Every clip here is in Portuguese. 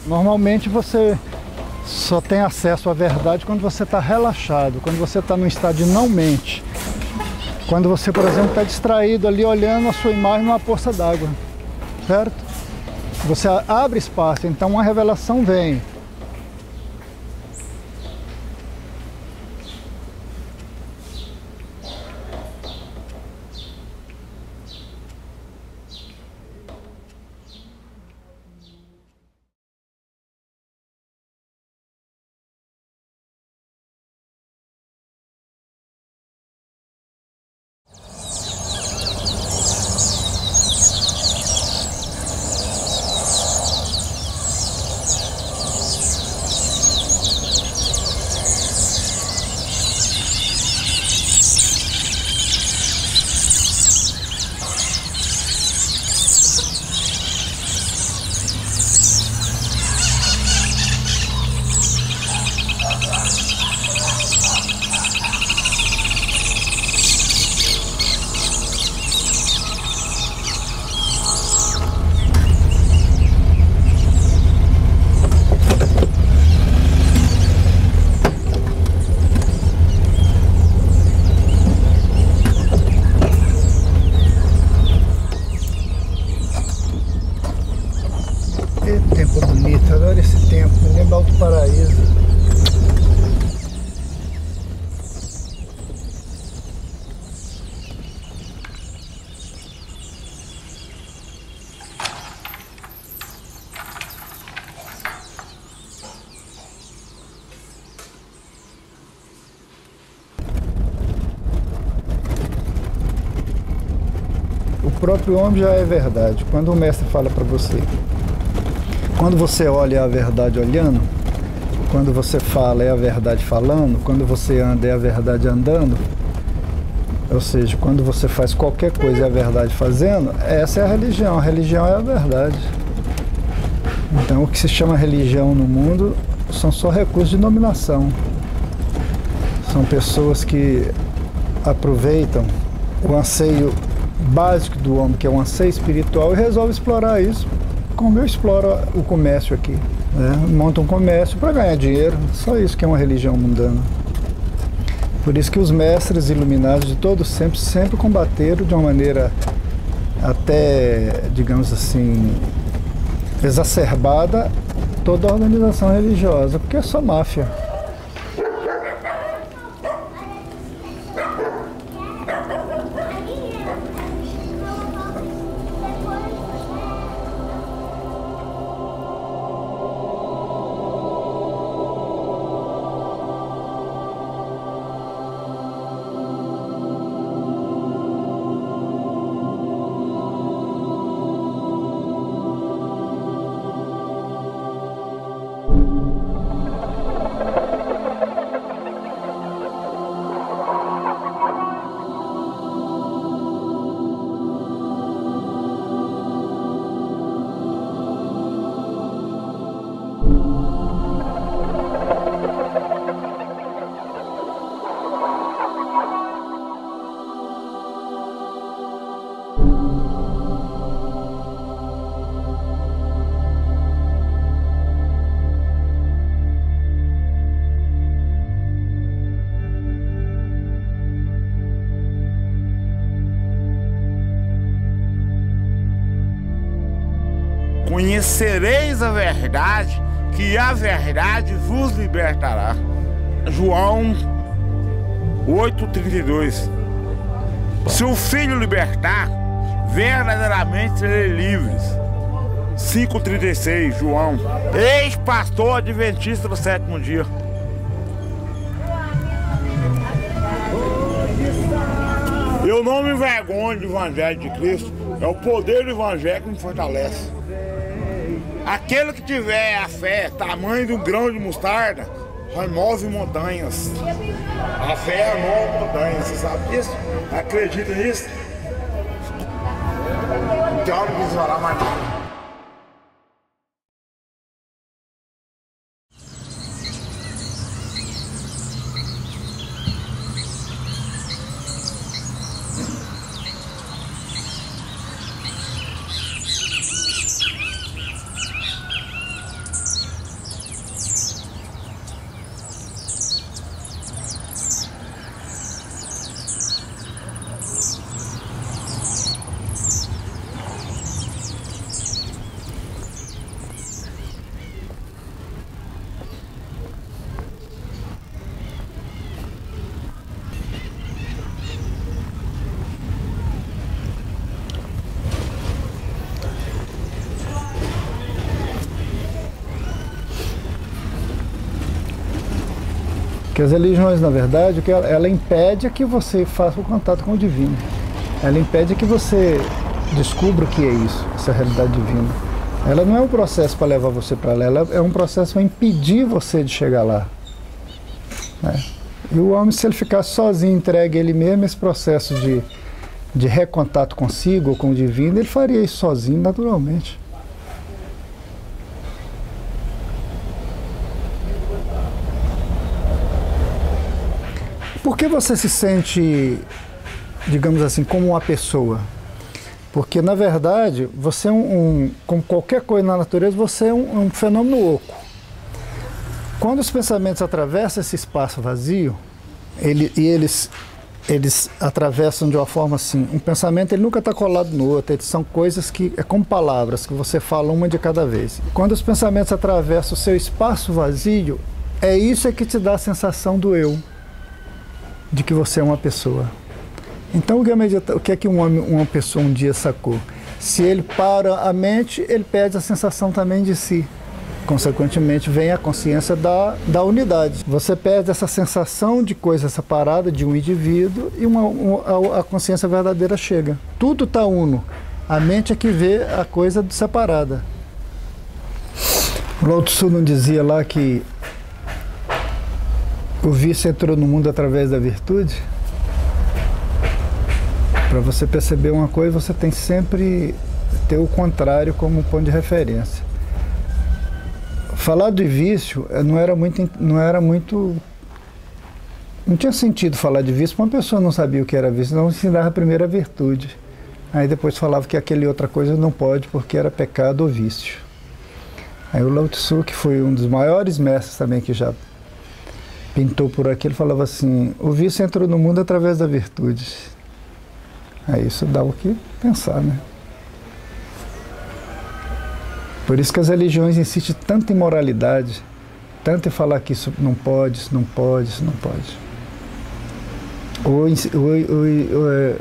Normalmente você só tem acesso à verdade quando você está relaxado, quando você está num estado de não mente. Quando você, por exemplo, está distraído ali olhando a sua imagem numa poça d'água, certo? Você abre espaço, então uma revelação vem. Tempo bonito, adoro esse tempo, me lembra Alto Paraíso. O próprio homem já é verdade. Quando o mestre fala para você, quando você olha é a verdade olhando, quando você fala é a verdade falando, quando você anda é a verdade andando, ou seja, quando você faz qualquer coisa é a verdade fazendo, essa é a religião é a verdade. Então o que se chama religião no mundo são só recursos de dominação. São pessoas que aproveitam o anseio básico do homem, que é o anseio espiritual, e resolvem explorar isso, como eu exploro o comércio aqui, né? Monta um comércio para ganhar dinheiro, só isso que é uma religião mundana. Por isso que os mestres iluminados de todos sempre combateram de uma maneira até, digamos assim, exacerbada toda a organização religiosa, porque é só máfia. Conhecereis a verdade, que a verdade vos libertará. João 8,32. Se o Filho libertar, verdadeiramente serei livres. 5,36, João. Ex-pastor adventista do sétimo dia. Eu não me envergonho do Evangelho de Cristo. É o poder do Evangelho que me fortalece. Aquele que tiver a fé, tamanho de um grão de mostarda, remove montanhas. A fé remove montanhas, você sabe disso? Acredita nisso? Então não precisa falar mais nada. Porque as religiões, na verdade, o que ela impede é que você faça o contato com o divino. Ela impede que você descubra o que é isso, essa realidade divina. Ela não é um processo para levar você para lá, ela é um processo para impedir você de chegar lá. Né? E o homem, se ele ficar sozinho, entregue ele mesmo, esse processo de recontato consigo ou com o divino, ele faria isso sozinho, naturalmente. Por que você se sente, digamos assim, como uma pessoa? Porque, na verdade, você é como qualquer coisa na natureza, você é um fenômeno oco. Quando os pensamentos atravessam esse espaço vazio, eles atravessam de uma forma assim, um pensamento ele nunca está colado no outro, eles são coisas que, é como palavras, que você fala uma de cada vez. Quando os pensamentos atravessam o seu espaço vazio, é isso que te dá a sensação do eu, de que você é uma pessoa. Então o que é que uma pessoa um dia sacou? Se ele para a mente, ele perde a sensação também de si. Consequentemente, vem a consciência da unidade. Você perde essa sensação de coisa separada de um indivíduo e a consciência verdadeira chega. Tudo está uno. A mente é que vê a coisa separada. O Lao Tzu não dizia lá que o vício entrou no mundo através da virtude? Para você perceber uma coisa, você tem sempre ter o contrário como ponto de referência. Falar de vício não tinha sentido falar de vício, porque uma pessoa não sabia o que era vício, não ensinava a primeira virtude. Aí depois falava que aquele outra coisa não pode porque era pecado ou vício. Aí o Lao Tzu, que foi um dos maiores mestres também que já pintou por aqui, ele falava assim, o vício entrou no mundo através da virtude. Aí isso dá o que pensar, né? Por isso que as religiões insistem tanto em moralidade, tanto em falar que isso não pode, isso não pode, isso não pode.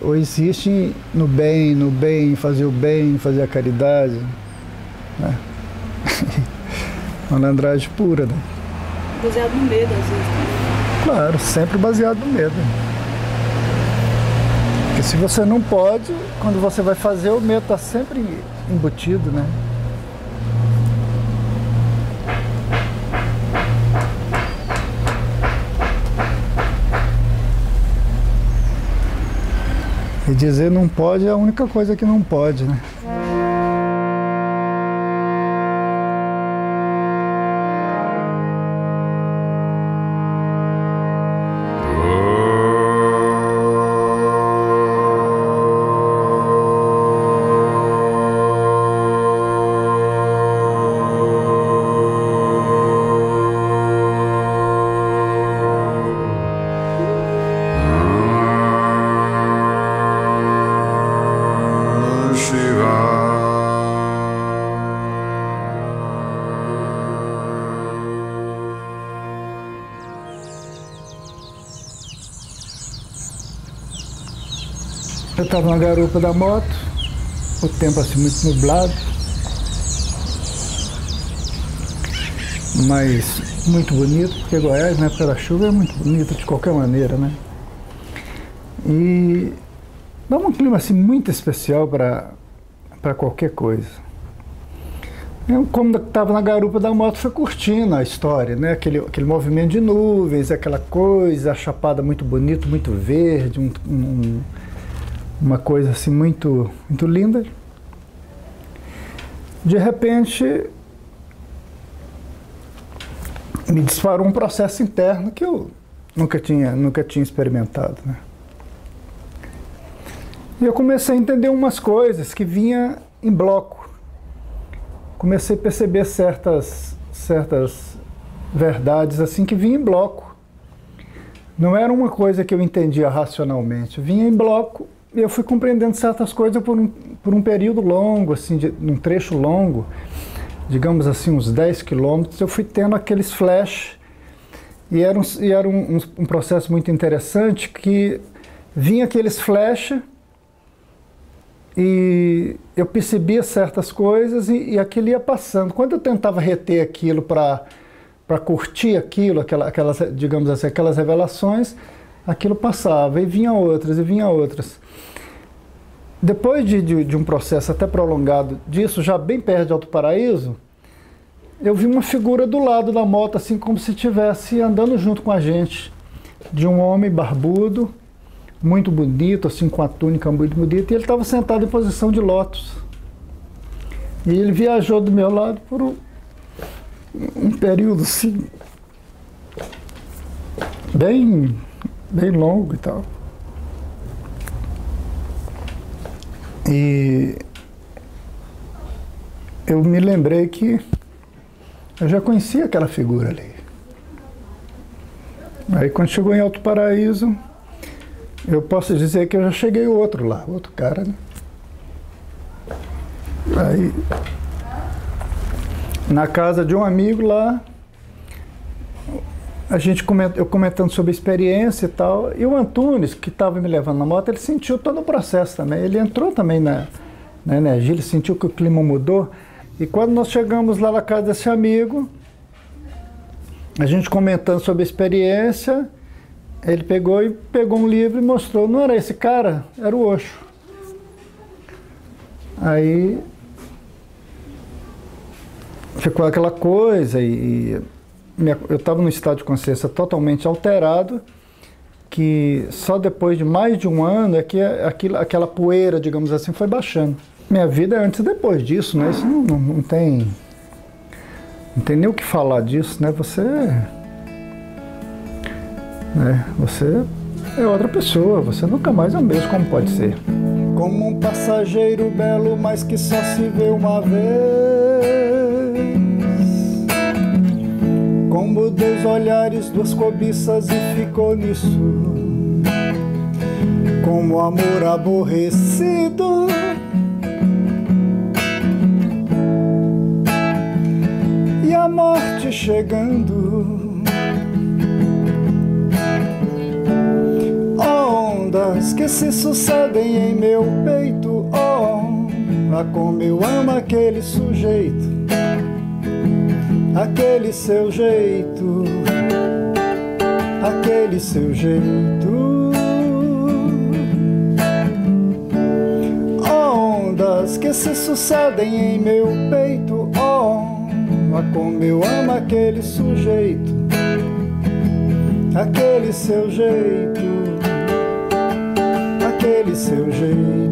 Ou insistem no bem, fazer o bem, fazer a caridade. Né? Malandragem pura, né? Baseado no medo, às vezes. Claro, sempre baseado no medo. Porque se você não pode, quando você vai fazer, o medo está sempre embutido, né? E dizer não pode é a única coisa que não pode, né? Eu estava na garupa da moto, o tempo assim muito nublado, mas muito bonito, porque Goiás, na época da chuva, é muito bonito de qualquer maneira, né? E dá um clima assim muito especial para qualquer coisa. Eu, como estava na garupa da moto, fui curtindo a história, né? Aquele movimento de nuvens, aquela coisa, a chapada muito bonita, muito verde, uma coisa assim muito, muito linda. De repente, me disparou um processo interno que eu nunca tinha experimentado, né? E eu comecei a entender umas coisas que vinha em bloco. Comecei a perceber certas verdades assim que vinham em bloco. Não era uma coisa que eu entendia racionalmente, vinha em bloco. E eu fui compreendendo certas coisas por um período longo, assim, num trecho longo, digamos assim, uns 10 quilômetros, eu fui tendo aqueles flash, e era um processo muito interessante, que vinha aqueles flash, e eu percebia certas coisas, e aquilo ia passando. Quando eu tentava reter aquilo para para curtir aquilo, aquelas, digamos assim, aquelas revelações, aquilo passava, e vinha outras, e vinha outras. Depois de um processo até prolongado disso, já bem perto de Alto Paraíso, eu vi uma figura do lado da moto, assim como se estivesse andando junto com a gente, de um homem barbudo, muito bonito, assim, com a túnica muito bonita, e ele estava sentado em posição de lótus. E ele viajou do meu lado por um período, assim, bem longo e tal. E eu me lembrei que eu já conhecia aquela figura ali. Aí quando chegou em Alto Paraíso, eu posso dizer que eu já cheguei outro lá, outro cara, né? Aí, na casa de um amigo lá, eu comentando sobre a experiência e tal, e o Antunes, que estava me levando na moto, ele sentiu todo o processo também. Ele entrou também na energia, ele sentiu que o clima mudou. E quando nós chegamos lá na casa desse amigo, a gente comentando sobre a experiência, ele pegou um livro e mostrou. Não era esse cara, era o Osho. Aí ficou aquela coisa e eu estava num estado de consciência totalmente alterado, que só depois de mais de um ano é que aquela poeira, digamos assim, foi baixando. Minha vida é antes e depois disso, né? Isso não tem nem o que falar disso, né? Você é outra pessoa, você nunca mais é o mesmo, como pode ser. Como um passageiro belo, mas que só se vê uma vez. Como dois olhares, duas cobiças e ficou nisso. Como amor aborrecido. E a morte chegando. Ondas que se sucedem em meu peito. Oh, a como eu amo aquele sujeito. Aquele seu jeito, aquele seu jeito. Ondas que se sucedem em meu peito. Oh, a como eu amo aquele sujeito, aquele seu jeito, aquele seu jeito.